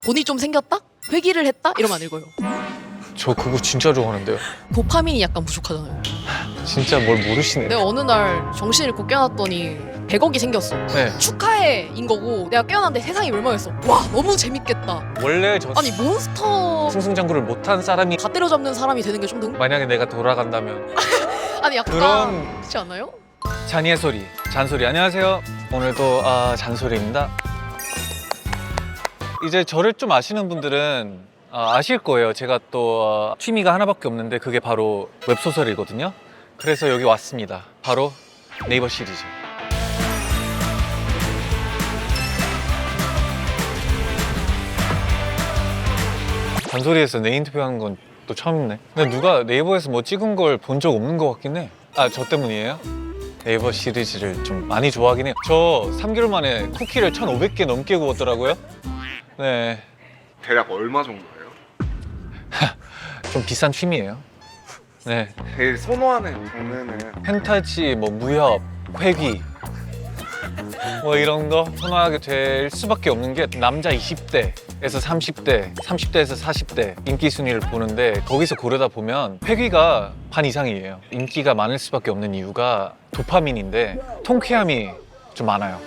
돈이 좀 생겼다? 회기를 했다? 이러면 안 읽어요. 저 그거 진짜 좋아하는데요. 도파민이 약간 부족하잖아요. 진짜 뭘 모르시네. 내가 어느 날 정신 잃고 깨어났더니 100억이 생겼어. 네. 축하해인 거고 내가 깨어났는데 세상이 멸망했어. 와 너무 재밌겠다. 원래 저 아니 몬스터 승승장구를 못한 사람이 다 때려잡는 사람이 되는 게 좀 더... 만약에 내가 돌아간다면 아니 약간 그런- 그렇지 않아요? 잔이의 소리, 잔소리. 안녕하세요. 오늘도 잔소리입니다. 이제 저를 좀 아시는 분들은 아실 거예요. 제가 또 취미가 하나밖에 없는데 그게 바로 웹소설이거든요. 그래서 여기 왔습니다. 바로 네이버 시리즈. 잔소리에서 내 인터뷰하는 건 또 처음이네. 근데 누가 네이버에서 뭐 찍은 걸 본 적 없는 것 같긴 해. 저 때문이에요? 네이버 시리즈를 좀 많이 좋아하긴 해요. 저 3개월 만에 쿠키를 1,500개 넘게 구웠더라고요. 네, 대략 얼마 정도예요? 좀 비싼 취미예요. 네, 제일 선호하는 장르는 펜타지, 뭐 무협, 회귀 뭐 이런 거 선호하게 될 수밖에 없는 게 남자 20대에서 30대, 30대에서 40대 인기 순위를 보는데 거기서 고르다 보면 회귀가 반 이상이에요. 인기가 많을 수밖에 없는 이유가 도파민인데 통쾌함이 좀 많아요.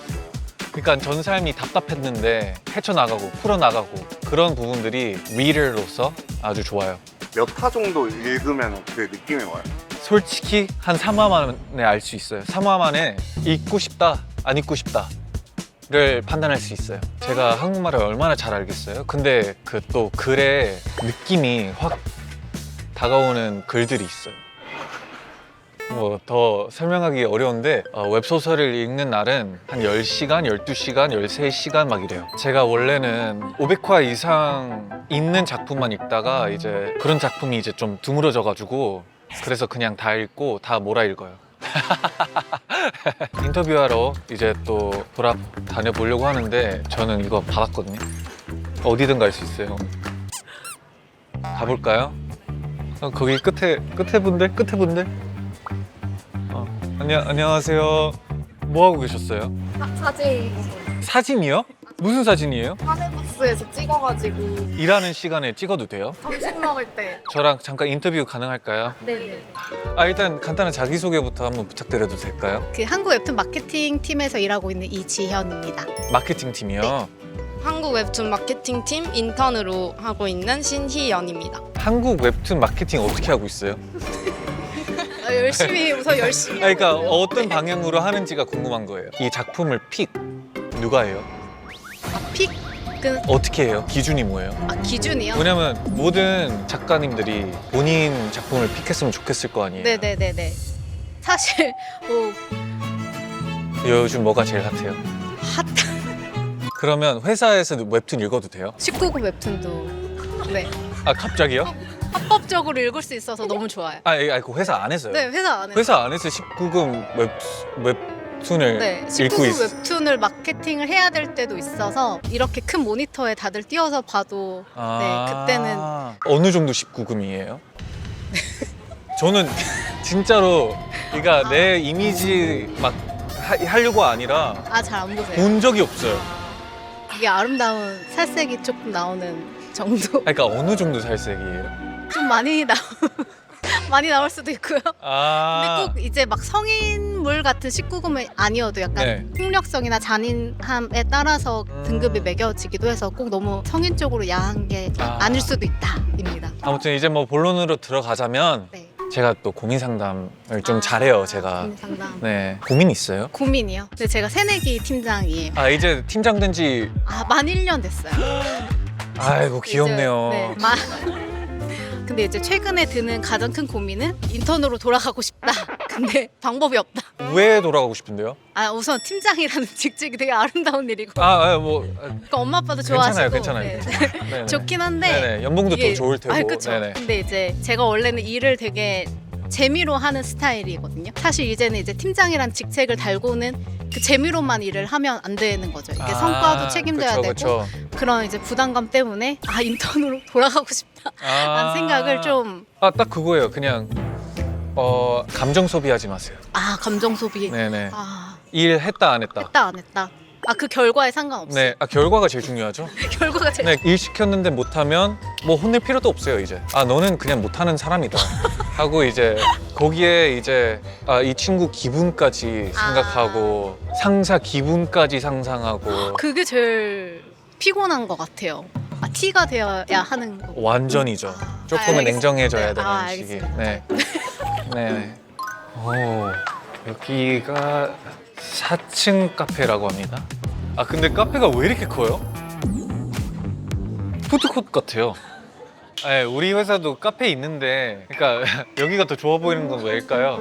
그러니까 전 삶이 답답했는데 헤쳐나가고 풀어나가고 그런 부분들이 리더로서 아주 좋아요. 몇 화 정도 읽으면 그 느낌이 와요? 솔직히 한 3화 만에 알 수 있어요. 3화 만에 읽고 싶다, 안 읽고 싶다를 판단할 수 있어요. 제가 한국말을 얼마나 잘 알겠어요? 근데 그 또 글의 느낌이 확 다가오는 글들이 있어요. 뭐 더 설명하기 어려운데 웹소설을 읽는 날은 한 10시간, 12시간, 13시간 막 이래요. 제가 원래는 500화 이상 있는 작품만 읽다가 이제 그런 작품이 이제 좀 드물어져가지고 그래서 그냥 다 읽고 다 몰아 읽어요. 인터뷰하러 이제 또 돌아다녀보려고 하는데 저는 이거 받았거든요. 어디든 갈 수 있어요. 가볼까요? 거기 끝에 분들? 안녕하세요. 뭐 하고 계셨어요? 사진 사진이요? 무슨 사진이에요? 하늘버스에서 찍어가지고 일하는 시간에 찍어도 돼요? 점심 먹을 때. 저랑 잠깐 인터뷰 가능할까요? 네네. 일단 간단한 자기소개부터 한번 부탁드려도 될까요? 그 한국 웹툰 마케팅 팀에서 일하고 있는 이지현입니다. 마케팅 팀이요? 한국 웹툰 마케팅팀 인턴으로 하고 있는 신희연입니다. 한국 웹툰 마케팅 어떻게 하고 있어요? 열심히 우선 열심히. 그러니까 하고 있어요. 어떤 방향으로 하는지가 궁금한 거예요. 이 작품을 픽 누가 해요? 픽은 어떻게 해요? 기준이 뭐예요? 기준이요? 왜냐면 모든 작가님들이 본인 작품을 픽했으면 좋겠을 거 아니에요? 네네네네. 사실 뭐 요즘 뭐가 제일 핫해요? 핫 그러면 회사에서 웹툰 읽어도 돼요? 19금 웹툰도 네 갑자기요? 합법적으로 읽을 수 있어서 너무 좋아요. 그 회사 안에서요? 네 회사 안에. 회사 안에서 19금 웹툰을 네, 읽고 19금 있어. 웹툰을 마케팅을 해야 될 때도 있어서 이렇게 큰 모니터에 다들 띄워서 봐도 네 그때는 어느 정도 19금이에요? 저는 진짜로 그러니까 내 이미지 막 하려고 아니라 잘 안 보세요. 본 적이 없어요. 이게 아름다운 살색이 조금 나오는 정도. 그러니까 어느 정도 살색이에요? 좀 많이 많이 나올 수도 있고요. 근데 아, 꼭 이제 막 성인물 같은 19금은 아니어도 약간 네. 폭력성이나 잔인함에 따라서 등급이 매겨지기도 해서 꼭 너무 성인적으로 야한 게 아닐 수도 있다입니다. 아무튼 이제 뭐 본론으로 들어가자면 네. 제가 또 고민 상담을 좀 잘해요, 제가. 고민 상담. 네, 고민 있어요? 고민이요. 근데 제가 새내기 팀장이에요. 이제 팀장 된 지 만 1년 됐어요. 아이고 귀엽네요. 이제, 근데 이제 최근에 드는 가장 큰 고민은 인턴으로 돌아가고 싶다. 근데 방법이 없다. 왜 돌아가고 싶은데요? 우선 팀장이라는 직책이 되게 아름다운 일이고 뭐 그러니까 엄마 아빠도 좋아하시고 괜찮아요. 네. 네네. 좋긴 한데 네네. 연봉도 더 좋을 테고. 그쵸. 네네. 근데 이제 제가 원래는 일을 되게 재미로 하는 스타일이거든요. 사실 이제는 이제 팀장이란 직책을 달고는 그 재미로만 일을 하면 안 되는 거죠. 이게 성과도 책임져야 되고 그쵸. 그런 이제 부담감 때문에 인턴으로 돌아가고 싶다라는 생각을 좀 딱 그거예요. 그냥 감정 소비하지 마세요. 감정 소비 네네. 아 일 했다 안 했다. 했다 안 했다 그 결과에 상관없어요. 네, 결과가 제일 중요하죠. 결과가 제일 네, 일 시켰는데 못하면 뭐 혼낼 필요도 없어요 이제. 너는 그냥 못하는 사람이다 하고 이제 거기에 이제 이 친구 기분까지 생각하고 상사 기분까지 상상하고 그게 제일 피곤한 것 같아요. 티가 되어야 하는 거. 완전이죠. 조금은 알겠습니다. 냉정해져야 네, 되는 시기. 알겠습니다. 네. 네. 오, 여기가 4층 카페라고 합니다. 근데 카페가 왜 이렇게 커요? 푸드코트 같아요. 네, 우리 회사도 카페 있는데, 그러니까 여기가 더 좋아 보이는 건 왜일까요?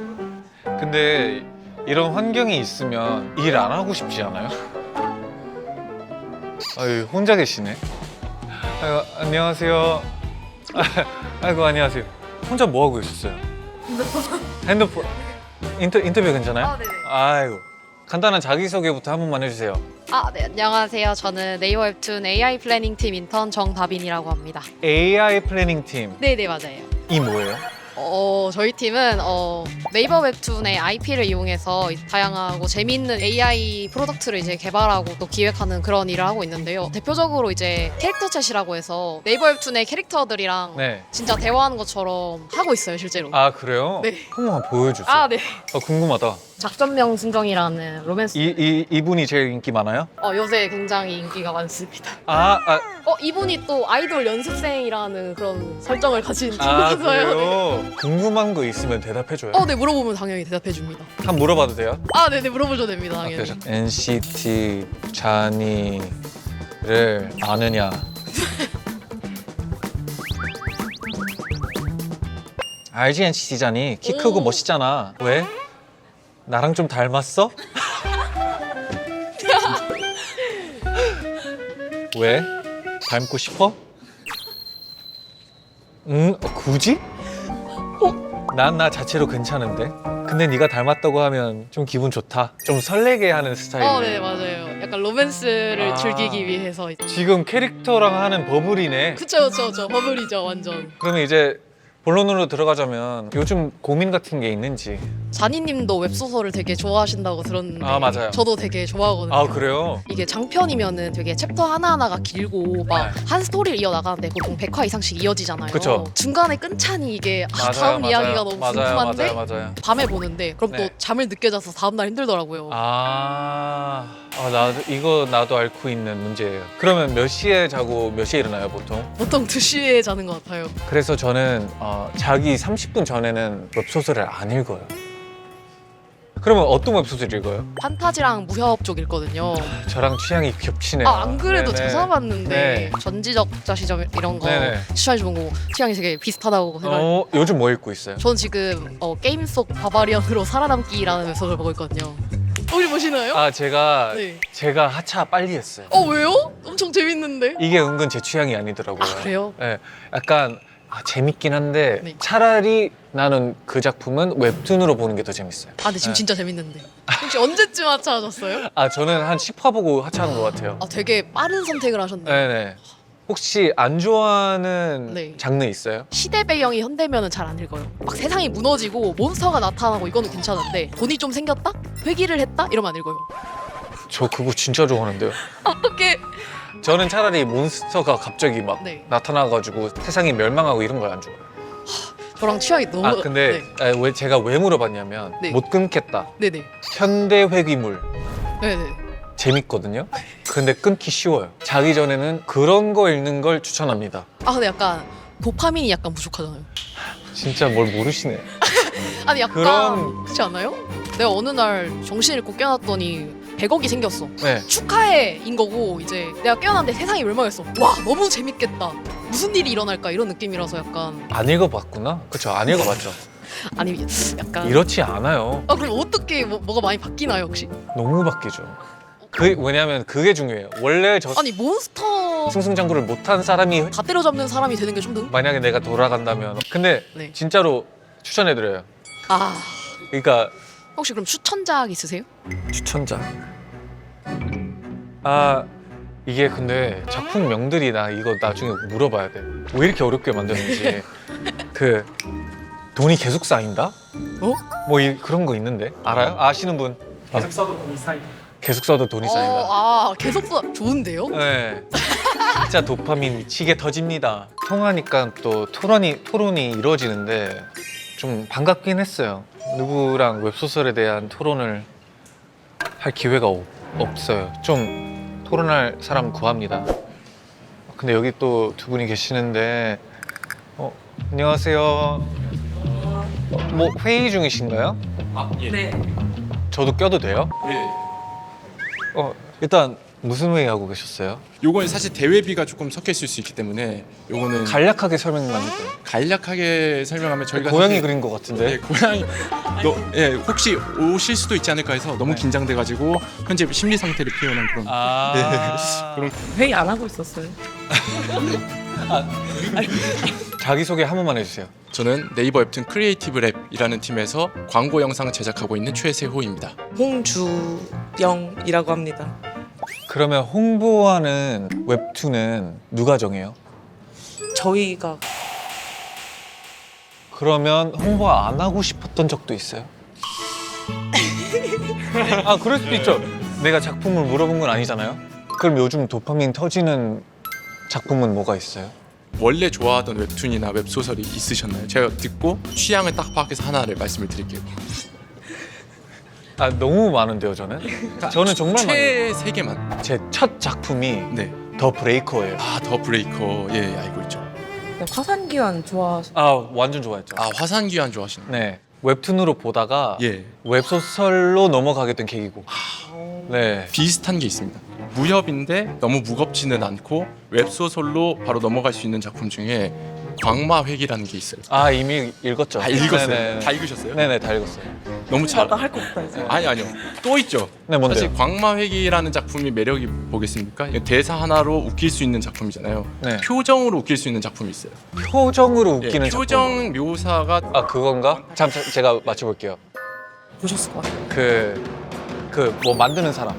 근데 이런 환경이 있으면 일 안 하고 싶지 않아요? 혼자 계시네. 안녕하세요. 아이고 안녕하세요. 혼자 뭐 하고 있었어요? 핸드폰. 인터뷰 괜찮아요? 네네. 아이고. 간단한 자기소개부터 한 번만 해주세요. 네, 안녕하세요. 저는 네이버 웹툰 AI 플래닝 팀 인턴 정다빈이라고 합니다. AI 플래닝 팀. 네네, 맞아요. 이 뭐예요? 저희 팀은 네이버 웹툰의 IP를 이용해서 다양하고 재미있는 AI 프로덕트를 이제 개발하고 또 기획하는 그런 일을 하고 있는데요. 대표적으로 이제 캐릭터 챗이라고 해서 네이버 웹툰의 캐릭터들이랑 네. 진짜 대화하는 것처럼 하고 있어요, 실제로. 그래요? 네. 한번 보여주세요. 네. 궁금하다. 작전명 순정이라는 로맨스. 이분이 제일 인기 많아요? 요새 굉장히 인기가 많습니다. 이분이 또 아이돌 연습생이라는 그런 설정을 가진 친구라서요. 그래요? 궁금한 거 있으면 대답해줘요. 네, 물어보면 당연히 대답해 줍니다. 한번 물어봐도 돼요? 네네, 물어보셔도 됩니다, 당연히. 그래서 NCT 자니를 아느냐? 알지 NCT 자니 키 크고 오. 멋있잖아. 왜? 나랑 좀 닮았어? 왜? 닮고 싶어? 굳이? 난 나 자체로 괜찮은데. 근데 네가 닮았다고 하면 좀 기분 좋다. 좀 설레게 하는 스타일이네. 네, 맞아요. 약간 로맨스를 즐기기 위해서. 지금 캐릭터랑 하는 버블이네. 그쵸. 버블이죠, 완전. 그러면 이제 본론으로 들어가자면 요즘 고민 같은 게 있는지. 자니님도 웹소설을 되게 좋아하신다고 들었는데 맞아요. 저도 되게 좋아하거든요. 그래요? 이게 장편이면은 되게 챕터 하나하나가 길고 막 한 스토리를 이어나가는데 보통 100화 이상씩 이어지잖아요. 그쵸. 중간에 끈찬이 이게 다음 이야기가 너무 궁금한데 맞아요. 밤에 보는데 그럼 네. 또 잠을 늦게 자서 다음날 힘들더라고요. 나도 앓고 있는 문제예요. 그러면 몇 시에 자고 몇 시에 일어나요 보통? 보통 2시에 자는 것 같아요. 그래서 저는 자기 30분 전에는 웹소설을 안 읽어요. 그러면 어떤 웹소설 읽어요? 판타지랑 무협 쪽 읽거든요. 저랑 취향이 겹치네요. 안 그래도 네네. 찾아봤는데 네. 전지적자 시점 이런 거 네네. 추천해주는 거 취향이 되게 비슷하다고 생각해요. 요즘 뭐 읽고 있어요? 저는 지금 게임 속 바바리언으로 살아남기라는 웹소설을 보고 있거든요. 혹시 보시나요? 제가 네. 하차 빨리 했어요. 왜요? 엄청 재밌는데. 이게 은근 제 취향이 아니더라고요. 그래요? 네, 약간 재밌긴 한데 네. 차라리 나는 그 작품은 웹툰으로 보는 게 더 재밌어요. 근데 지금 네. 진짜 재밌는데. 혹시 언제쯤 하차하셨어요? 저는 한 10화 보고 하차하는 것 같아요. 되게 빠른 선택을 하셨네요. 네네. 혹시 안 좋아하는 네. 장르 있어요? 시대 배경이 현대면은 잘 안 읽어요. 막 세상이 무너지고 몬스터가 나타나고 이거는 괜찮은데 돈이 좀 생겼다? 회귀를 했다? 이러면 안 읽어요. 저 그거 진짜 좋아하는데요. 어떻게? 저는 차라리 몬스터가 갑자기 막 네. 나타나가지고 세상이 멸망하고 이런 걸 안 좋아해요. 저랑 취향이 너무. 근데 왜 제가 왜 물어봤냐면 네. 못 끊겠다. 네네. 현대 회귀물 네네. 재밌거든요. 근데 끊기 쉬워요. 자기 전에는 그런 거 읽는 걸 추천합니다. 근데 약간 도파민이 약간 부족하잖아요. 진짜 뭘 모르시네. 아니 약간 그런- 그렇지 않아요? 내가 어느 날 정신 잃고 깨어났더니 100억이 생겼어. 네. 축하해인 거고 이제 내가 깨어났는데 세상이 멸망했어. 와 너무 재밌겠다. 무슨 일이 일어날까 이런 느낌이라서 약간 안 읽어봤구나. 그쵸? 안 읽어봤죠. 아니 약간 이렇지 않아요. 그럼 어떻게 뭐가 많이 바뀌나요 혹시? 너무 바뀌죠. 왜냐면 그게 중요해요. 원래 아니 몬스터 승승장구를 못한 사람이 다 때려잡는 사람이 되는 게 좀 더. 만약에 내가 돌아간다면 근데 네. 진짜로 추천해드려요. 그러니까 혹시 그럼 추천작 있으세요? 추천작. 이게 근데 작품 명들이 나 이거 나중에 물어봐야 돼. 왜 이렇게 어렵게 만드는지. 돈이 계속 쌓인다? 그런 거 있는데 알아요? 아시는 분? 계속 써도 돈이 쌓이고 계속 써도 돈이 쌓인다. 아 계속 좋은데요? 네. 진짜 도파민 미치게 터집니다. 통하니까 또 토론이 이루어지는데 좀 반갑긴 했어요. 누구랑 웹소설에 대한 토론을 할 기회가 없어요. 좀 토론할 사람 구합니다. 근데 여기 또 두 분이 계시는데 안녕하세요. 뭐 회의 중이신가요? 네. 저도 껴도 돼요? 네. 일단 무슨 회의 하고 계셨어요? 요건 사실 대회비가 조금 섞여 있을 수 있기 때문에 요거는 간략하게 설명만 해주세요. 간략하게 설명하면 저희가 고양이 사실- 그린 것 같은데. 네, 고양이 혹시 오실 수도 있지 않을까 해서 너무 긴장돼가지고 현재 심리 상태를 표현한 그런 그런 회의 안 하고 있었어요. 자기소개 한 번만 해주세요. 저는 네이버 웹툰 크리에이티브 랩이라는 팀에서 광고 영상을 제작하고 있는 최세호입니다. 홍주영이라고 합니다. 그러면 홍보하는 웹툰은 누가 정해요? 저희가 그러면 홍보 안 하고 싶었던 적도 있어요? 아 그럴 수도 있죠. 내가 작품을 물어본 건 아니잖아요. 그럼 요즘 도파민 터지는 작품은 뭐가 있어요? 원래 좋아하던 웹툰이나 웹소설이 있으셨나요? 제가 듣고 취향을 딱 파악해서 하나를 말씀을 드릴게요. 아 너무 많은데요 저는? 저는 정말 많아요. 최 3개만. 제 첫 작품이 네. 더 브레이커예요. 더 브레이커. 예, 알고 있죠. 화산기환 좋아하시. 아 완전 좋아했죠. 화산귀환 좋아하시는 거. 네 웹툰으로 보다가 예. 웹소설로 넘어가게 된 계기고. 네. 비슷한 게 있습니다. 무협인데 너무 무겁지는 않고 웹소설로 바로 넘어갈 수 있는 작품 중에 광마획이라는 게 있어요. 아 이미 읽었죠. 다 읽었어요. 네네. 다 읽으셨어요? 네네 다 읽었어요. 너무 잘. 나할 거 없다 이제. 아니요. 또 있죠. 네 뭔데요? 사실 광마획이라는 작품이 매력이 뭐겠습니까? 이거 대사 하나로 웃길 수 있는 작품이잖아요. 네. 표정으로 웃길 수 있는 작품이 있어요. 표정으로 웃기는 예, 표정 묘사가 작품. 아 그건가? 제가 맞춰볼게요. 보셨을 것 같아요. 그 뭐 만드는 사람.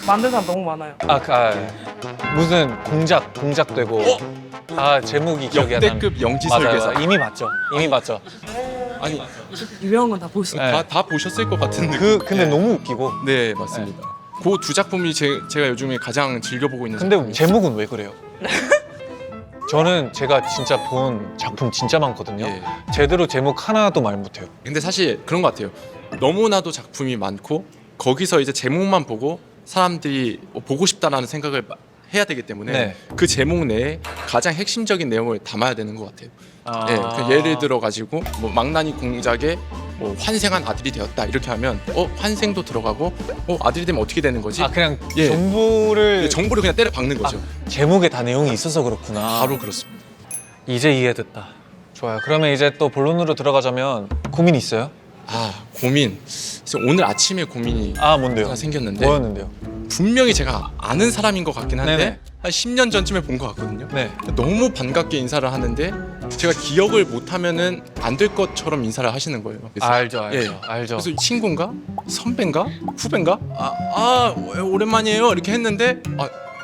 만든 사람 너무 많아요. 무슨 공작되고. 제목이 기억이 안 나는. 역대급 영지설계사. 맞아요. 이미 봤죠. 아니 유명한 건 다 보셨어요. 네. 다 보셨을 것 같은 느낌. 근데 너무 웃기고. 네 맞습니다. 그 두 작품이 제가 요즘에 가장 즐겨보고 있는 근데 작품이에요. 제목은 왜 그래요? 저는 제가 진짜 본 작품 진짜 많거든요. 예. 제대로 제목 하나도 말 못해요. 근데 사실 그런 것 같아요. 너무나도 작품이 많고 거기서 이제 제목만 보고 사람들이 보고 싶다라는 생각을 해야 되기 때문에 네. 그 제목 내에 가장 핵심적인 내용을 담아야 되는 것 같아요. 예, 그 예를 들어 가지고 뭐 망나니 공작에 뭐 환생한 아들이 되었다 이렇게 하면 환생도 들어가고 아들이 되면 어떻게 되는 거지? 그냥 예. 정보를 정보를 그냥 때려 박는 거죠. 제목에 다 내용이 있어서 그렇구나. 바로 그렇습니다. 이제 이해됐다. 좋아요. 그러면 이제 또 본론으로 들어가자면 고민 있어요? 고민. 그래서 오늘 아침에 고민이 뭔데요? 하나 생겼는데 뭐였는데요? 분명히 제가 아는 사람인 것 같긴 한데 네네. 한 10년 전쯤에 본 것 같거든요. 네. 너무 반갑게 인사를 하는데 제가 기억을 못하면은 안 될 것처럼 인사를 하시는 거예요. 그래서 알죠. 예. 알죠. 그래서 친구인가? 선배인가? 후배인가? 오랜만이에요. 이렇게 했는데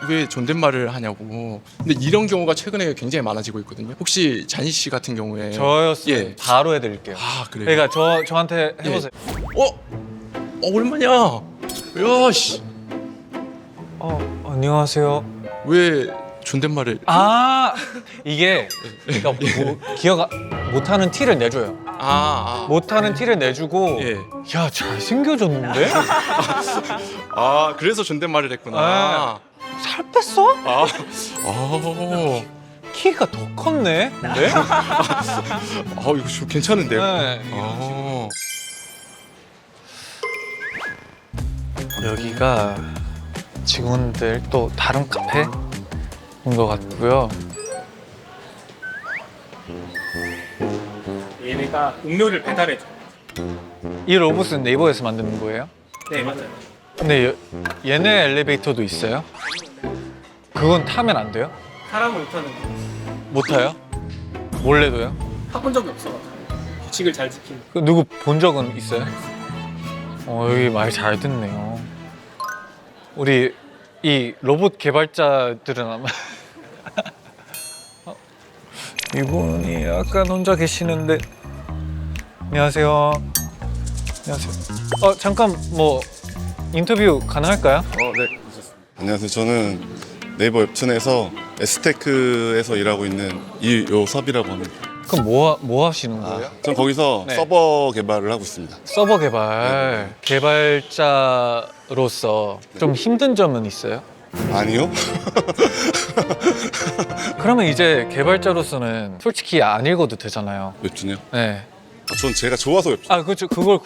왜 존댓말을 하냐고. 근데 이런 경우가 최근에 굉장히 많아지고 있거든요. 혹시 잔희 씨 같은 경우에 저였어요. 예. 바로 해드릴게요. 그래요? 그러니까 저한테 해보세요. 오랜만이야. 야 씨. 안녕하세요. 왜 존댓말을 이게 그러니까 기억 못하는 티를 내줘요. 못하는 티를 내주고 예. 야 잘생겨졌는데? 그래서 존댓말을 했구나. 살 뺐어? 아, 키가 더 컸네? 근데? 이거 좀 괜찮은데요? 네. 여기가 직원들 또 다른 카페인 것 같고요. 얘네가 음료를 배달해줘. 이 로봇은 네이버에서 만드는 거예요? 네 맞아요. 근데 얘네 엘리베이터도 있어요? 그건 타면 안 돼요? 사람을 못 타는 거. 못 타요? 몰래도요? 타본 적이 없어가지고 규칙을 잘 지키는. 누구 본 적은 있어요? 여기 말 잘 듣네요. 우리 이 로봇 개발자들은 아마 이분이 약간 혼자 계시는데. 안녕하세요. 안녕하세요. 잠깐 뭐 인터뷰 가능할까요? 네. 안녕하세요. 저는 네이버 웹툰에서 에스테크에서 일하고 있는 이요섭이라고 합니다. 그럼 뭐 하시는 거예요? 전 거기서 네. 서버 개발을 하고 있습니다. 서버 개발. 개발자로서 좀 힘든 점은 있어요? 아니요? 그러면 이제 개발자로서는 솔직히 안 읽어도 되잖아요. 웹툰이요? 네. 전 제가 좋아서 웹툰. 아, 그렇죠. 그걸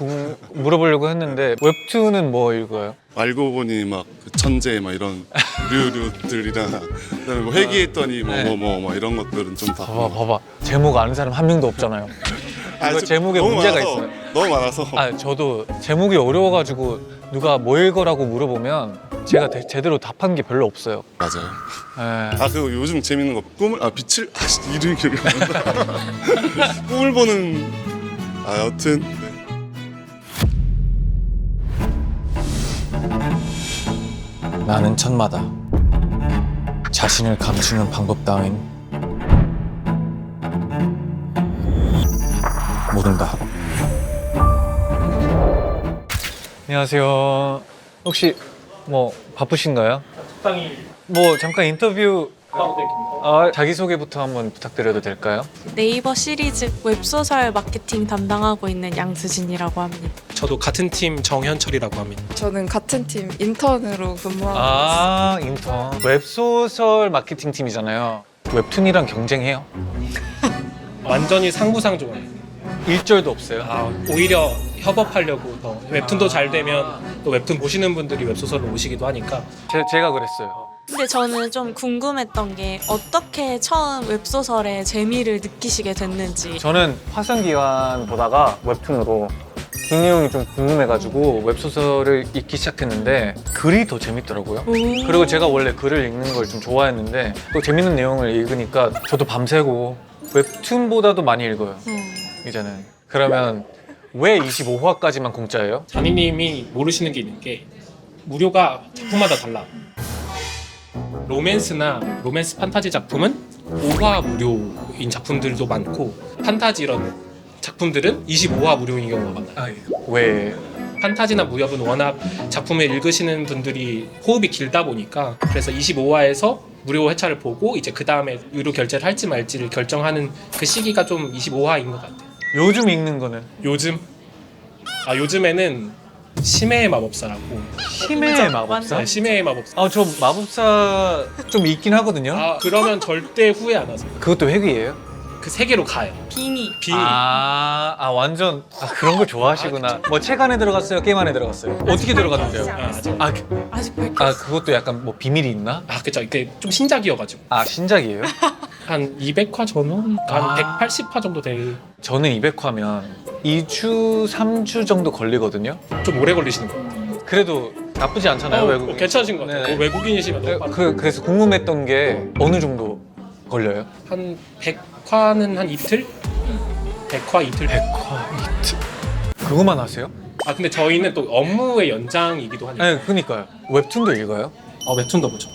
물어보려고 했는데 웹툰은 뭐 읽어요? 알고 보니 막그 천재 막 이런 류들이랑 그다음에 뭐 회귀했더니 뭐 이런 것들은 좀 다. 봐봐. 제목 아는 사람 한 명도 없잖아요. 이거 제목에 너무 문제가 많아서, 있어요. 너무 많아서. 아, 저도 제목이 어려워가지고 누가 뭐 읽어라고 물어보면 제가 제대로 답한 게 별로 없어요. 맞아요. 네. 그 요즘 재밌는 거 빛을 이름이 기억이 안 나. 꿈을 보는 여튼 네. 나는 천마다 자신을 감추는 방법 따윈 모른다. 안녕하세요. 혹시 뭐 바쁘신가요? 적당히 뭐 잠깐 인터뷰 하고 되겠습니다. 자기소개부터 한번 부탁드려도 될까요? 네이버 시리즈 웹소설 마케팅 담당하고 있는 양수진이라고 합니다. 저도 같은 팀 정현철이라고 합니다. 저는 같은 팀 인턴으로 근무하고 있습니다. 인턴. 웹소설 마케팅 팀이잖아요. 웹툰이랑 경쟁해요? 완전히 상부상조예요. 일절도 없어요? 오히려 협업하려고 더 웹툰도 잘 되면 또 웹툰 보시는 분들이 웹소설로 오시기도 하니까 제가 그랬어요. 근데 저는 좀 궁금했던 게 어떻게 처음 웹소설의 재미를 느끼시게 됐는지. 저는 화성기관 보다가 웹툰으로 긴 내용이 좀 궁금해가지고 웹소설을 읽기 시작했는데 글이 더 재밌더라고요. 그리고 제가 원래 글을 읽는 걸 좀 좋아했는데 또 재밌는 내용을 읽으니까 저도 밤새고 웹툰보다도 많이 읽어요. 이제는. 그러면 왜 25화까지만 공짜예요? 자니님이 모르시는 게 있는 게 무료가 작품마다 달라. 로맨스 판타지 작품은 5화 무료인 작품들도 많고 판타지 이런 작품들은 25화 무료인 경우가 많아요. 왜? 판타지나 무협은 워낙 작품을 읽으시는 분들이 호흡이 길다 보니까 그래서 25화에서 무료 회차를 보고 이제 그 다음에 유료 결제를 할지 말지를 결정하는 그 시기가 좀 25화인 것 같아요. 요즘 읽는 거는? 요즘에는 심해의 마법사라고. 심해의 마법사? 네, 심해의 마법사. 저 마법사 좀 읽긴 하거든요. 그러면 절대 후회 안 하세요. 그것도 회귀예요? 그 세계로 가요. 빙의. 완전 그런 거 좋아하시구나. 뭐 책 안에 들어갔어요? 게임 안에 들어갔어요? 어떻게 들어갔는데요? 아직 밝혔어요. 그것도 약간 뭐 비밀이 있나? 그쵸. 이게 좀 신작이어가지고. 신작이에요? 한 200화 전후? 한 180화 정도 될. 저는 200화면 2주, 3주 정도 걸리거든요. 좀 오래 걸리시는 것 같아요. 그래도 나쁘지 않잖아요, 외국인. 괜찮으신 것 같아요. 네. 외국인이시면 너무 빠르죠. 그래서 궁금했던 게 어느 정도 걸려요? 한 100화는 한 이틀? 100화 이틀? 100화 이틀. 그거만 하세요? 근데 저희는 또 업무의 연장이기도 하니까. 네, 그러니까요. 웹툰도 읽어요? 웹툰도 보죠.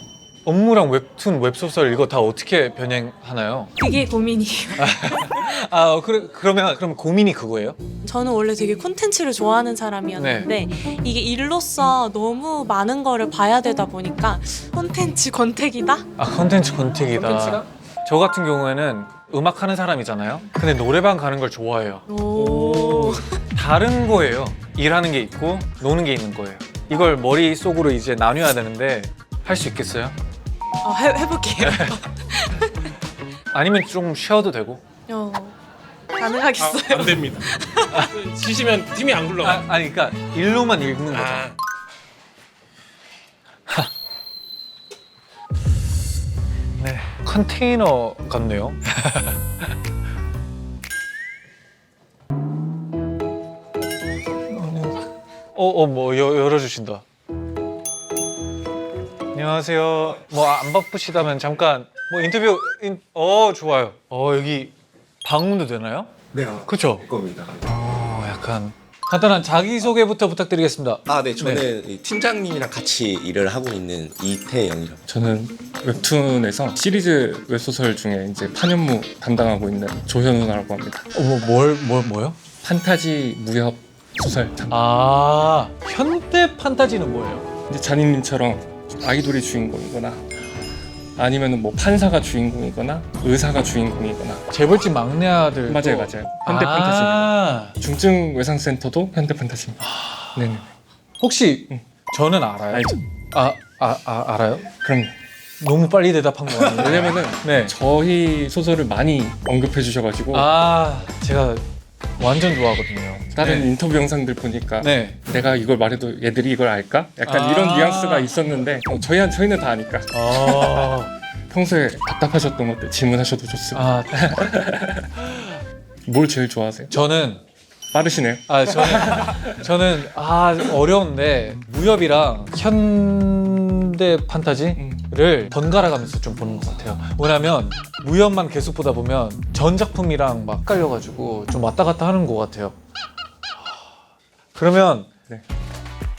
업무랑 웹툰, 웹소설 이거 다 어떻게 병행하나요? 그게 고민이에요. 그럼 고민이 그거예요? 저는 원래 되게 콘텐츠를 좋아하는 사람이었는데 이게 일로서 너무 많은 거를 봐야 되다 보니까 콘텐츠 권태기다? 콘텐츠 권태기다. 콘텐츠가? 저 같은 경우에는 음악 하는 사람이잖아요. 근데 노래방 가는 걸 좋아해요. 오. 다른 거예요. 일하는 게 있고 노는 게 있는 거예요. 이걸 머릿속으로 이제 나뉘어야 되는데 할 수 있겠어요? 해볼게요. 아니면 좀 쉬어도 되고. 가능하겠어요. 안 됩니다. 쉬시면 팀이 안 굴러가요. 그러니까 일로만 읽는 거죠. 네, 컨테이너 같네요. 뭐 열어주신다. 안녕하세요. 뭐 안 바쁘시다면 잠깐 뭐 인터뷰. 좋아요. 여기 방문도 되나요? 네, 그렇죠. 겁니다. 약간 간단한 자기소개부터 부탁드리겠습니다. 네, 저는 팀장님이랑 같이 일을 하고 있는 이태영이라고. 저는 웹툰에서 시리즈 웹소설 중에 이제 판현무 담당하고 있는 조현우라고 합니다. 뭐요? 판타지, 무협 소설. 아, 현대 판타지는 뭐예요? 이제 잔이님처럼 아이돌이 주인공이거나 아니면은 뭐 판사가 주인공이거나 의사가 주인공이거나. 재벌집 막내 아들. 맞아요. 현대 판타지입니다. 중증 외상센터도 현대 판타지입니다. 네네. 혹시 저는 알아요? 알죠. 알아요? 그럼요. 너무 빨리 대답한 거 같아요. 왜냐면은 네. 저희 소설을 많이 언급해 주셔가지고 제가 완전 좋아하거든요. 다른 네. 인터뷰 영상들 보니까 네. 내가 이걸 말해도 얘들이 이걸 알까? 약간 이런 뉘앙스가 있었는데 저희는 다 아니까. 평소에 답답하셨던 것들 질문하셔도 좋습니다. 뭘 제일 좋아하세요? 저는 빠르시네요. 저는 어려운데 무협이랑 현대 판타지를 번갈아 가면서 좀 보는 것 같아요. 왜냐면 무협만 계속 보다 보면 전 작품이랑 막 헷갈려가지고 좀 왔다 갔다 하는 것 같아요. 그러면 네.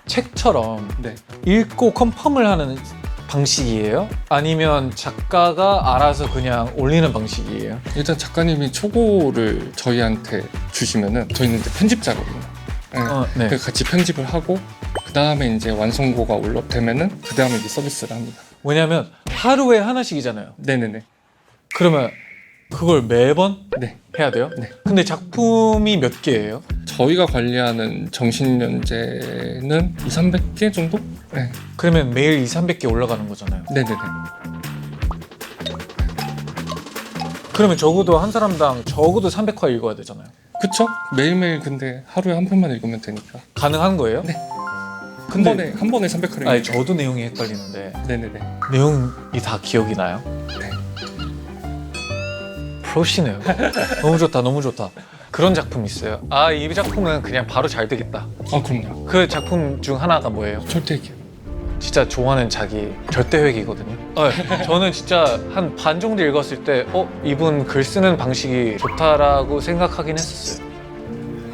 책처럼 네. 읽고 컨펌을 하는 방식이에요? 아니면 작가가 알아서 그냥 올리는 방식이에요? 일단 작가님이 초고를 저희한테 주시면은 저희는 이제 편집자거든요. 네. 네. 그래서 같이 편집을 하고 그 다음에 이제 완성고가 되면은 그 다음에 이제 서비스를 합니다. 왜냐면 하루에 하나씩이잖아요. 네네네. 그러면 그걸 매번 네. 해야 돼요? 네. 근데 작품이 몇 개예요? 저희가 관리하는 정신연재는 200~300개 정도? 네. 그러면 매일 200~300개 올라가는 거잖아요. 네네네. 그러면 적어도 한 사람당 적어도 300화 읽어야 되잖아요. 그쵸? 매일매일 근데 하루에 한 편만 읽으면 되니까. 가능한 거예요? 네. 근데 한 번에 300화를 아니 저도 내용이 헷갈리는데 네네네. 내용이 다 기억이 나요? 네. 프로시네요. 너무 좋다. 그런 작품 있어요. 이 작품은 그냥 바로 잘 되겠다. 그럼요. 그 작품 중 하나가 뭐예요? 절대기요. 진짜 좋아하는 자기 절대회기거든요. 저는 진짜 한 반 정도 읽었을 때 이분 글 쓰는 방식이 좋다라고 생각하긴 했었어요.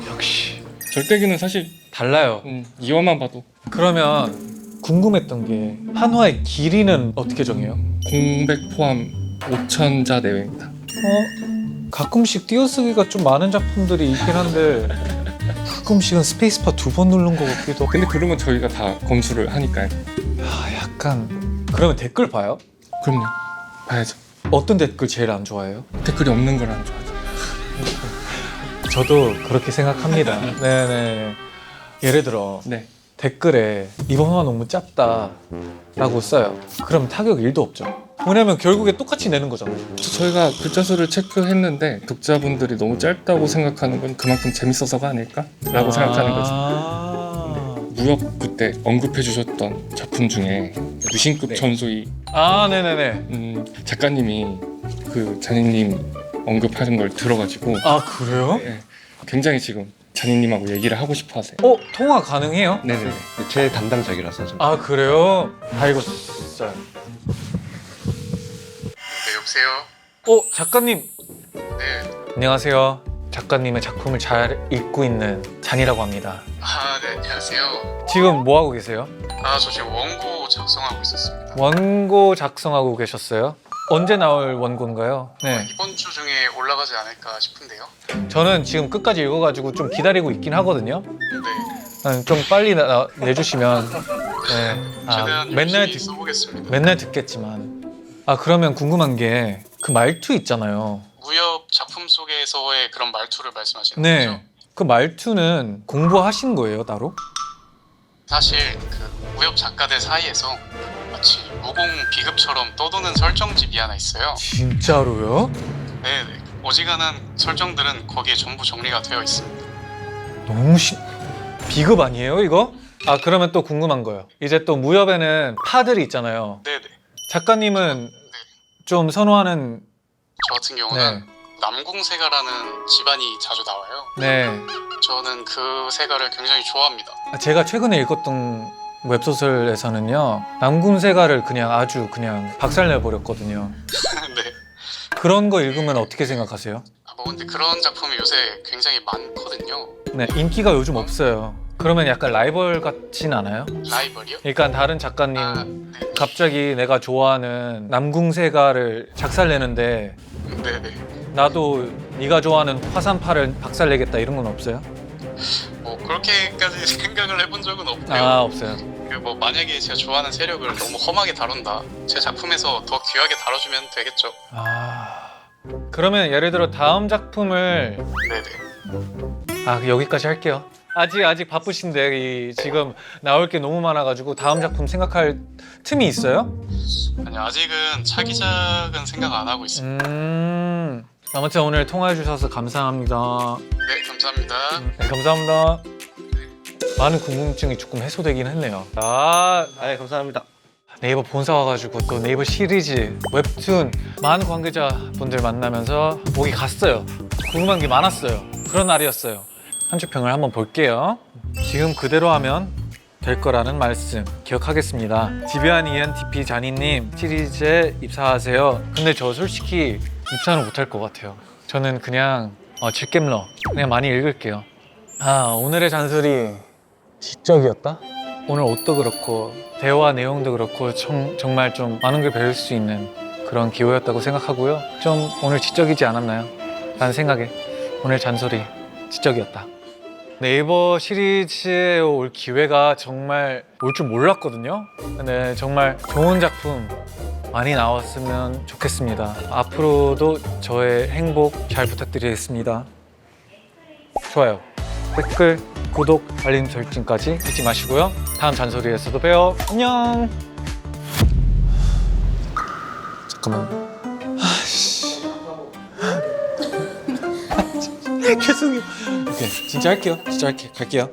역시 절대기는 사실 달라요. 이화만 봐도. 그러면 궁금했던 게 한화의 길이는 어떻게 정해요? 공백 포함 5,000자 내외입니다. 가끔씩 띄어쓰기가 좀 많은 작품들이 있긴 한데 가끔씩은 스페이스바 2번 누른 것 같기도 하고. 근데 그러면 저희가 다 검수를 하니까요. 약간 그러면 댓글 봐요? 그럼요. 봐야죠. 어떤 댓글 제일 안 좋아해요? 댓글이 없는 걸 안 좋아하죠. 저도 그렇게 생각합니다. 네네. 예를 들어 네. 댓글에 이번 화가 너무 짧다 라고 써요. 그럼 타격 1도 없죠. 왜냐면 결국에 똑같이 내는 거잖아요. 저희가 글자 수를 체크했는데 독자분들이 너무 짧다고 생각하는 건 그만큼 재밌어서가 아닐까라고 생각하는 거죠. 무협 그때 언급해 주셨던 작품 중에 유신급 전소희 네네네. 작가님이 그 잔이님 언급하는 걸 들어가지고 그래요? 네, 굉장히 지금 잔이님하고 얘기를 하고 싶어 하세요. 통화 가능해요? 네네. 제 담당작이라서 좀. 그래요? 다 읽었어요. 네, 여보세요? 작가님. 네. 안녕하세요. 작가님의 작품을 잘 읽고 있는 잔이라고 합니다. 네, 안녕하세요. 지금 뭐 하고 계세요? 저 지금 원고 작성하고 있었습니다. 원고 작성하고 계셨어요? 언제 나올 원고인가요? 네. 이번 주 중에 올라가지 않을까 싶은데요. 저는 지금 끝까지 읽어가지고 좀 기다리고 있긴 하거든요. 네. 좀 빨리 내주시면. 최대한 맨날 열심히 써보겠습니다. 맨날 듣겠지만. 그러면 궁금한 게 그 말투 있잖아요. 무협 작품 속에서의 그런 말투를 말씀하시는 네. 거죠? 그 말투는 공부하신 거예요, 따로? 사실 그 무협 작가들 사이에서 마치 무공 비급처럼 떠도는 설정집이 하나 있어요. 진짜로요? 네네. 어지간한 설정들은 거기에 전부 정리가 되어 있습니다. 너무 비급 아니에요, 이거? 그러면 또 궁금한 거예요. 이제 또 무협에는 파들이 있잖아요. 네네. 작가님은 좀 선호하는. 저 같은 경우는 남궁세가라는 집안이 자주 나와요. 네. 저는 그 세가를 굉장히 좋아합니다. 제가 최근에 읽었던 웹소설에서는요, 남궁세가를 아주 박살내버렸거든요. 네. 그런 거 읽으면 어떻게 생각하세요? 근데 그런 작품이 요새 굉장히 많거든요. 네, 인기가 요즘 없어요. 그러면 약간 라이벌 같진 않아요? 라이벌이요? 그러니까 다른 작가님 갑자기 내가 좋아하는 남궁세가를 작살내는데 네네. 나도 네가 좋아하는 화산파를 박살내겠다 이런 건 없어요? 뭐 그렇게까지 생각을 해본 적은 없고요. 아, 없어요. 그 뭐 만약에 제가 좋아하는 세력을 너무 험하게 다룬다, 제 작품에서 더 귀하게 다뤄주면 되겠죠. 아, 그러면 예를 들어 다음 작품을 네네. 여기까지 할게요. 아직 바쁘신데 지금 나올 게 너무 많아가지고 다음 작품 생각할 틈이 있어요? 아니 아직은 차기작은 생각 안 하고 있습니다. 아무튼 오늘 통화해 주셔서 감사합니다. 네, 감사합니다. 네, 감사합니다. 많은 궁금증이 조금 해소되긴 했네요. 네, 감사합니다. 네이버 본사 와가지고 또 네이버 시리즈, 웹툰 많은 관계자분들 만나면서 목이 갔어요. 궁금한 게 많았어요. 그런 날이었어요. 한 주 평을 한번 볼게요. 지금 그대로 하면 될 거라는 말씀 기억하겠습니다. 디비안 ENTP 자니님, 시리즈에 입사하세요. 근데 저 솔직히 입사는 못할 것 같아요. 저는 그냥 질겜러 그냥 많이 읽을게요. 오늘의 잔소리 지적이었다? 오늘 옷도 그렇고 대화 내용도 그렇고 정말 좀 많은 걸 배울 수 있는 그런 기회였다고 생각하고요. 좀 오늘 지적이지 않았나요? 라는 생각에 오늘 잔소리 지적이었다. 네이버 시리즈에 올 기회가 정말 올 줄 몰랐거든요. 근데 정말 좋은 작품 많이 나왔으면 좋겠습니다. 앞으로도 저의 행복 잘 부탁드리겠습니다. 좋아요, 댓글, 구독, 알림 설정까지 잊지 마시고요. 다음 잔소리에서도 봬요. 안녕. 잠깐만. 죄송해요. 오케이, 진짜 할게요. 갈게요.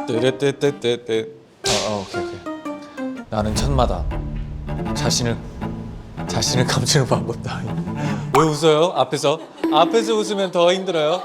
뜨르뜨뜨뜨뜨. 오케이. 나는 천마다 자신을 감추는 방법도 아니야. 왜 웃어요? 앞에서 웃으면 더 힘들어요.